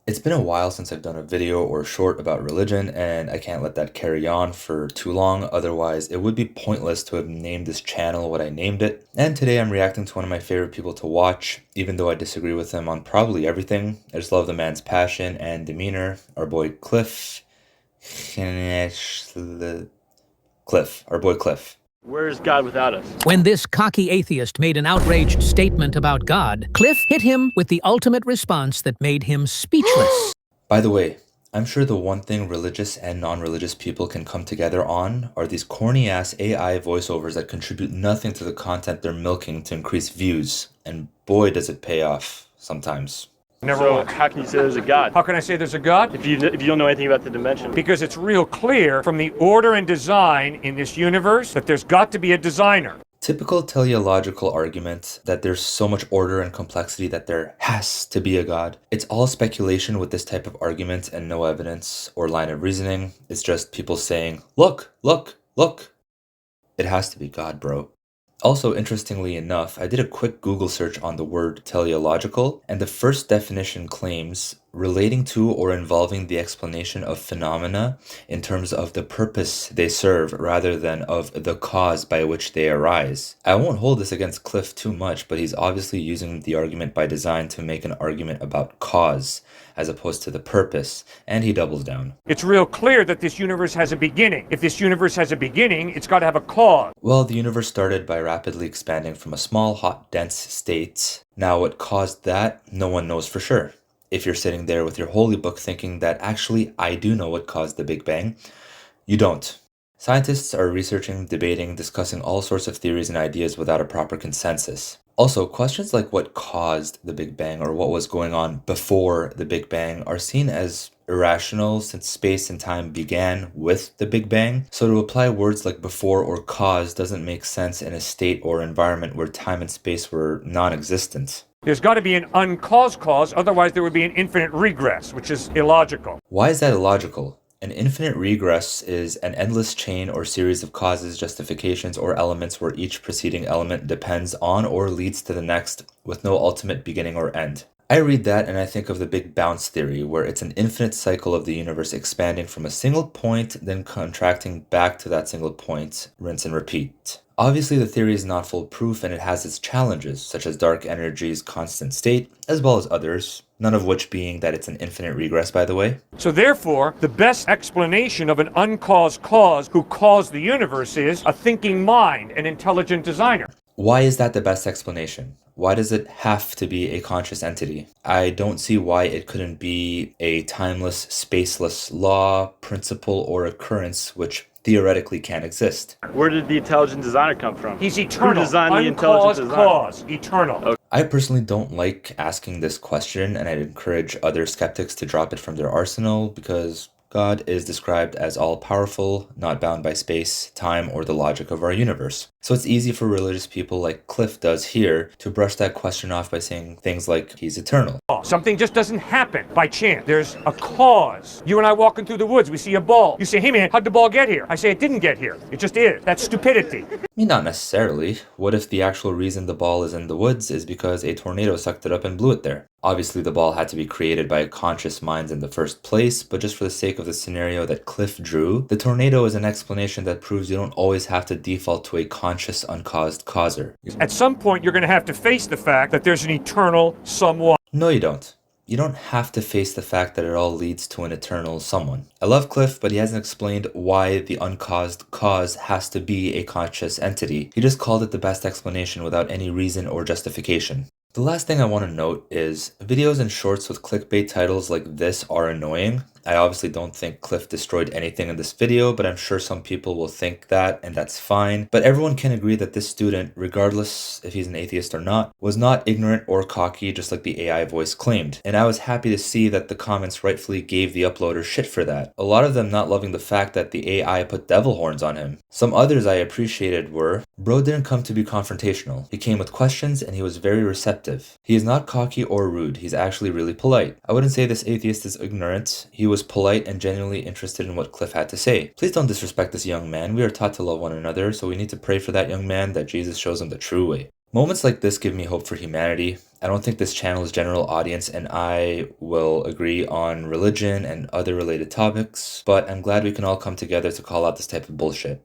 It's been a while since I've done a video or short about religion, and I can't let that carry on for too long, otherwise it would be pointless to have named this channel what I named it. And today I'm reacting to one of my favorite people to watch, even though I disagree with him on probably everything. I just love the man's passion and demeanor. Our boy Cliffe. Our boy Cliffe. Where is God without us? When this cocky atheist made an outraged statement about God, Cliffe hit him with the ultimate response that made him speechless. By the way, I'm sure the one thing religious and non-religious people can come together on are these corny-ass AI voiceovers that contribute nothing to the content they're milking to increase views. And boy, does it pay off sometimes. So how can you say there's a God? How can I say there's a God? If you don't know anything about the dimension. Because it's real clear from the order and design in this universe that there's got to be a designer. Typical teleological argument that there's so much order and complexity that there has to be a God. It's all speculation with this type of argument and no evidence or line of reasoning. It's just people saying, look, look, look. It has to be God, bro. Also, interestingly enough, I did a quick Google search on the word teleological, and the first definition claims relating to or involving the explanation of phenomena in terms of the purpose they serve rather than of the cause by which they arise. I won't hold this against Cliffe too much, but he's obviously using the argument by design to make an argument about cause as opposed to the purpose, and he doubles down. It's real clear that this universe has a beginning. If this universe has a beginning, it's got to have a cause. Well, the universe started by rapidly expanding from a small, hot, dense state. Now, what caused that, no one knows for sure. If you're sitting there with your holy book thinking that actually I do know what caused the Big Bang, you don't. Scientists are researching, debating, discussing all sorts of theories and ideas without a proper consensus. Also, questions like what caused the Big Bang or what was going on before the Big Bang are seen as irrational since space and time began with the Big Bang. So to apply words like before or cause doesn't make sense in a state or environment where time and space were non-existent. There's got to be an uncaused cause, otherwise there would be an infinite regress, which is illogical. Why is that illogical? An infinite regress is an endless chain or series of causes, justifications, or elements where each preceding element depends on or leads to the next with no ultimate beginning or end. I read that and I think of the Big Bounce theory, where it's an infinite cycle of the universe expanding from a single point, then contracting back to that single point, rinse and repeat. Obviously, the theory is not foolproof and it has its challenges, such as dark energy's constant state, as well as others, none of which being that it's an infinite regress, by the way. So therefore, the best explanation of an uncaused cause who caused the universe is a thinking mind, an intelligent designer. Why is that the best explanation? Why does it have to be a conscious entity? I don't see why it couldn't be a timeless, spaceless law, principle, or occurrence which theoretically can't exist. Where did the intelligent designer come from? He's eternal. Who designed the intelligent Uncaused designer? cause, eternal. Okay. I personally don't like asking this question, and I'd encourage other skeptics to drop it from their arsenal because God is described as all-powerful, not bound by space, time, or the logic of our universe. So it's easy for religious people like Cliffe does here to brush that question off by saying things like, he's eternal. Something just doesn't happen by chance. There's a cause. You and I walking through the woods, we see a ball. You say, hey man, how'd the ball get here? I say, it didn't get here. It just is. That's stupidity. I mean, not necessarily. What if the actual reason the ball is in the woods is because a tornado sucked it up and blew it there? Obviously, the ball had to be created by conscious minds in the first place, but just for the sake of the scenario that Cliffe drew, the tornado is an explanation that proves you don't always have to default to a conscious, uncaused causer. At some point, you're going to have to face the fact that there's an eternal someone. No, you don't. You don't have to face the fact that it all leads to an eternal someone. I love Cliffe, but he hasn't explained why the uncaused cause has to be a conscious entity. He just called it the best explanation without any reason or justification. The last thing I want to note is videos and shorts with clickbait titles like this are annoying. I obviously don't think Cliffe destroyed anything in this video, but I'm sure some people will think that, and that's fine. But everyone can agree that this student, regardless if he's an atheist or not, was not ignorant or cocky just like the AI voice claimed. And I was happy to see that the comments rightfully gave the uploader shit for that. A lot of them not loving the fact that the AI put devil horns on him. Some others I appreciated were, bro didn't come to be confrontational. He came with questions and he was very receptive. He is not cocky or rude, he's actually really polite. I wouldn't say this atheist is ignorant. He was polite and genuinely interested in what Cliffe had to say. Please don't disrespect this young man. We are taught to love one another, so we need to pray for that young man that Jesus shows him the true way. Moments like this give me hope for humanity. I don't think this channel's general audience and I will agree on religion and other related topics, but I'm glad we can all come together to call out this type of bullshit.